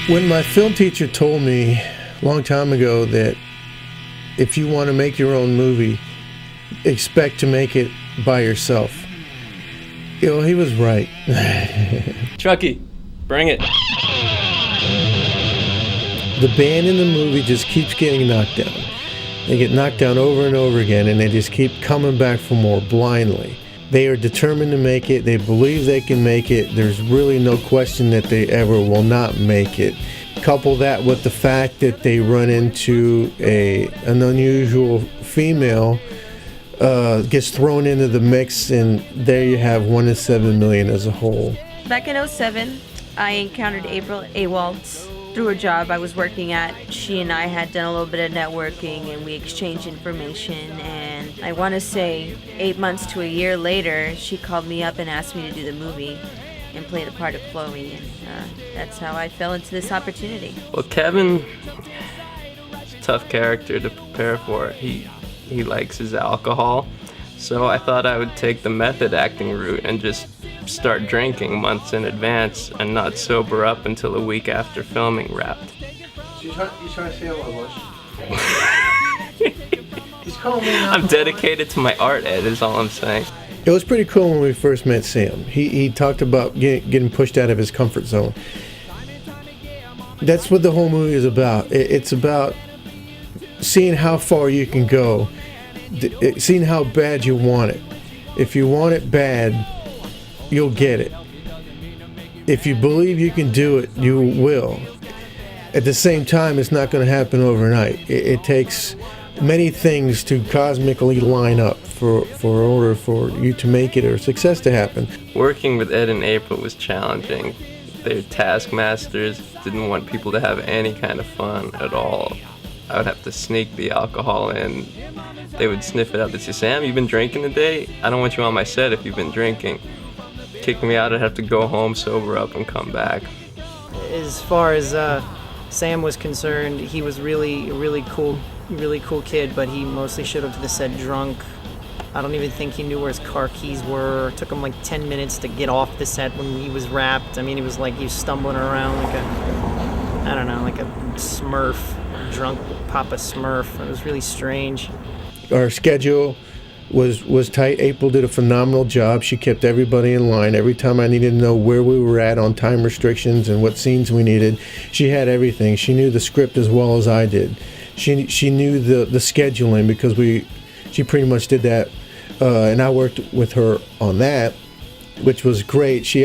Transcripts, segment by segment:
When my film teacher told me a long time ago that if you want to make your own movie, expect to make it by yourself, he was right. Chucky, bring it. The band in the movie just keeps getting knocked down. They get knocked down over and over again, and they just keep coming back for more blindly. They are determined to make it. They believe they can make it. There's really no question that they ever will not make it. Couple that with the fact that they run into an unusual female, gets thrown into the mix, and there you have 1 in 7 million as a whole. Back in 2007, I encountered April Awaltz through a job I was working at. She and I had done a little bit of networking, and we exchanged information, and I want to say 8 months to a year later, she called me up and asked me to do the movie and play the part of Chloe, and that's how I fell into this opportunity. Well, Kevin, is a tough character to prepare for. He likes his alcohol, so I thought I would take the method acting route and just start drinking months in advance and not sober up until a week after filming wrapped. You trying to say I'm He's calling me now. I'm dedicated to my art, Ed, is all I'm saying. It was pretty cool when we first met Sam. He talked about getting pushed out of his comfort zone. That's what the whole movie is about. It's about seeing how far you can go, seeing how bad you want it. If you want it bad, you'll get it. If you believe you can do it, you will. At the same time, it's not going to happen overnight. It takes many things to cosmically line up for order for you to make it or success to happen. Working with Ed and April was challenging. They're taskmasters, didn't want people to have any kind of fun at all. I would have to sneak the alcohol in. They would sniff it up. They'd say, "Sam, you've been drinking today? I don't want you on my set if you've been drinking." Kick me out, I'd have to go home, sober up, and come back. As far as Sam was concerned, he was really cool kid, but he mostly showed up to the set drunk. I don't even think he knew where his car keys were. It took him like 10 minutes to get off the set when he was wrapped. I mean, he was stumbling around like a Smurf, drunk Papa Smurf. It was really strange. Our schedule was tight. April did a phenomenal job. She kept everybody in line. Every time I needed to know where we were at on time restrictions and what scenes we needed, she had everything. She knew the script as well as I did. She knew the scheduling because she pretty much did that, and I worked with her on that, which was great. She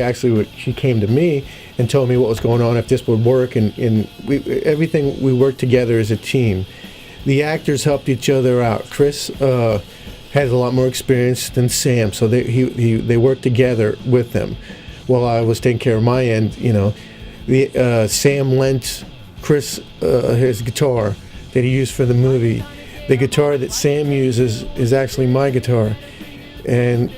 came to me and told me what was going on, if this would work, and we worked together as a team. The actors helped each other out. Chris has a lot more experience than Sam, so they worked together with them while I was taking care of my end. Sam lent Chris his guitar that he used for the movie. The guitar that Sam uses is actually my guitar, and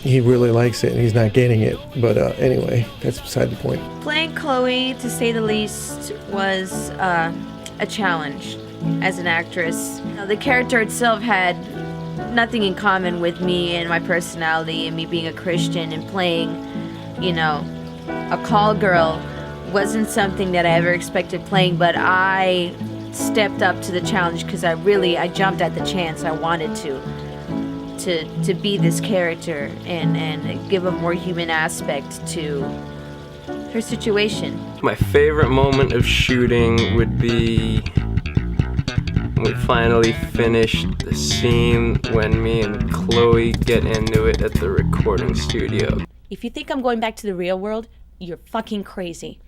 he really likes it, and he's not getting it. But anyway, that's beside the point. Playing Chloe, to say the least, was a challenge as an actress. The character itself had nothing in common with me and my personality and me being a Christian, and playing, a call girl wasn't something that I ever expected playing, but I stepped up to the challenge because I jumped at the chance. I wanted to be this character and give a more human aspect to her situation. My favorite moment of shooting would be when we finally finished the scene when me and Chloe get into it at the recording studio. If you think I'm going back to the real world, you're fucking crazy.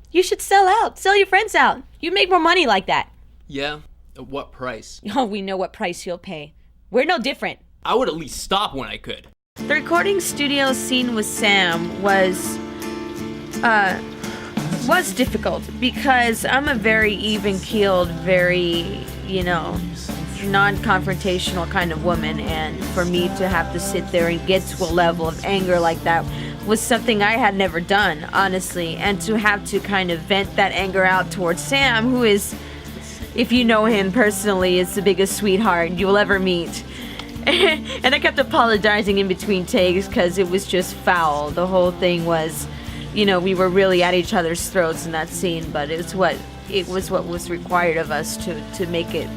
You should sell out. Sell your friends out. You make more money like that. Yeah? At what price? Oh, we know what price you'll pay. We're no different. I would at least stop when I could. The recording studio scene with Sam was difficult because I'm a very even-keeled, very, non-confrontational kind of woman, and for me to have to sit there and get to a level of anger like that was something I had never done, honestly, and to have to kind of vent that anger out towards Sam, who is, if you know him personally, is the biggest sweetheart you'll ever meet. And I kept apologizing in between takes because it was just foul. The whole thing was, we were really at each other's throats in that scene, but it was what was required of us to make it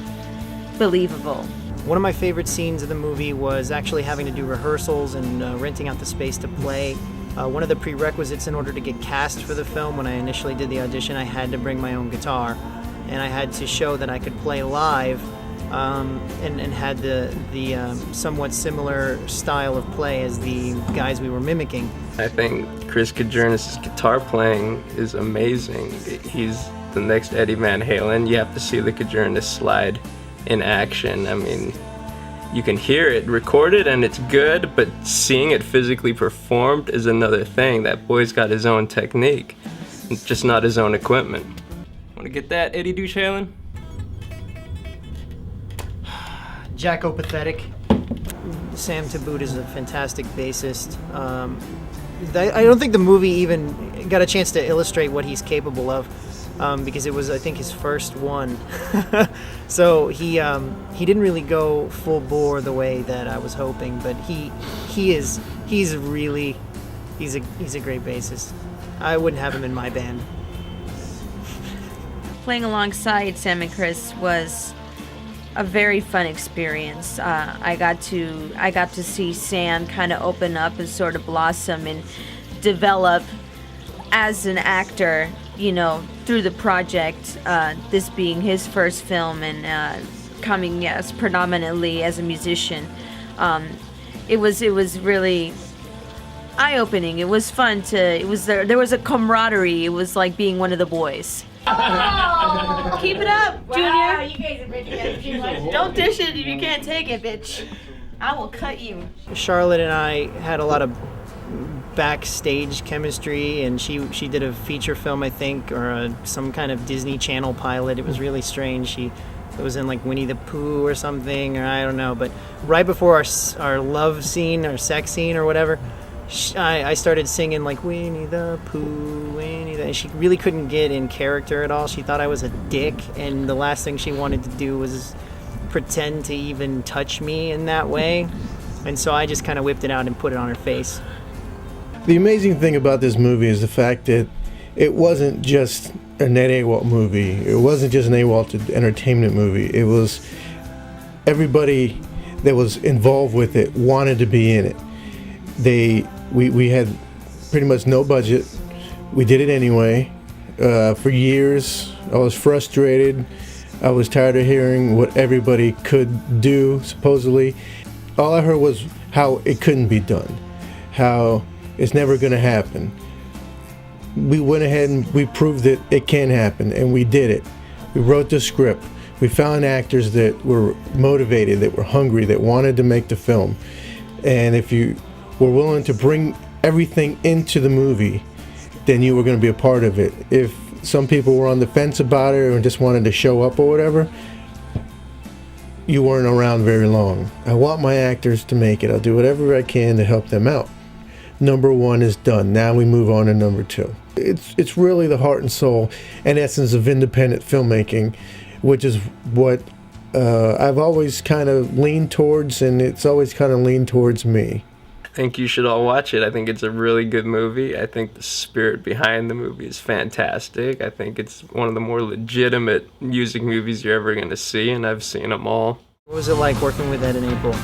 believable. One of my favorite scenes of the movie was actually having to do rehearsals and renting out the space to play. One of the prerequisites in order to get cast for the film, when I initially did the audition, I had to bring my own guitar, and I had to show that I could play live, and had the somewhat similar style of play as the guys we were mimicking. I think Chris Kajernis' guitar playing is amazing. He's the next Eddie Van Halen. You have to see the Kajernis slide in action. I mean, you can hear it recorded and it's good, but seeing it physically performed is another thing. That boy's got his own technique, just not his own equipment. Want to get that, Eddie Duchalen? Jacko Pathetic. Sam Taboot is a fantastic bassist. I don't think the movie even got a chance to illustrate what he's capable of, because it was, I think, his first one. So he didn't really go full bore the way that I was hoping, but he's a great bassist. I wouldn't have him in my band. Playing alongside Sam and Chris was a very fun experience. I got to see Sam kind of open up and sort of blossom and develop as an actor, through the project. This being his first film and coming, yes, predominantly as a musician. It was really eye-opening. It was fun there was a camaraderie. It was like being one of the boys. Keep it up, Junior. Wow, you guys are breaking it too much. Don't dish it if you can't take it, bitch. I will cut you. Charlotte and I had a lot of backstage chemistry, and she did a feature film, I think, or some kind of Disney Channel pilot. It was really strange. It was in like Winnie the Pooh or something, or I don't know. But right before our love scene, or sex scene, or whatever, I started singing like Winnie the Pooh, and she really couldn't get in character at all. She thought I was a dick, and the last thing she wanted to do was pretend to even touch me in that way. And so I just kind of whipped it out and put it on her face. The amazing thing about this movie is the fact that it wasn't just a Ned Awalt movie. It wasn't just an Awalt entertainment movie. It was everybody that was involved with it wanted to be in it. We had pretty much no budget. We did it anyway. For years, I was frustrated. I was tired of hearing what everybody could do, supposedly. All I heard was how it couldn't be done, how it's never going to happen. We went ahead and we proved that it can happen, and we did it. We wrote the script. We found actors that were motivated, that were hungry, that wanted to make the film. And if you were willing to bring everything into the movie, then you were going to be a part of it. If some people were on the fence about it or just wanted to show up or whatever, you weren't around very long. I want my actors to make it. I'll do whatever I can to help them out. Number one is done. Now we move on to number two. It's really the heart and soul and essence of independent filmmaking, which is what I've always kind of leaned towards, and it's always kind of leaned towards me. I think you should all watch it. I think it's a really good movie. I think the spirit behind the movie is fantastic. I think it's one of the more legitimate music movies you're ever going to see, and I've seen them all. What was it like working with Ed and April?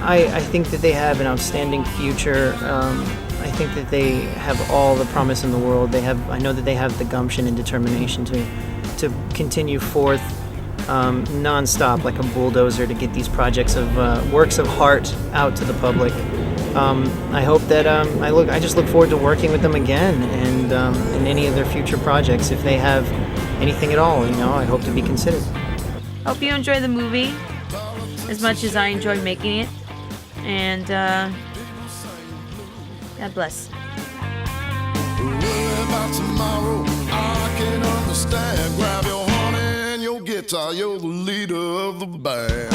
I think that they have an outstanding future. I think that they have all the promise in the world. I know that they have the gumption and determination to continue forth non-stop like a bulldozer to get these projects of works of art out to the public. I hope that I just look forward to working with them again, and in any of their future projects, if they have anything at all, I hope to be considered. Hope you enjoy the movie as much as I enjoyed making it, and God bless. Worry about tomorrow, I can understand. Grab your honey and your guitar, you're the leader of the band.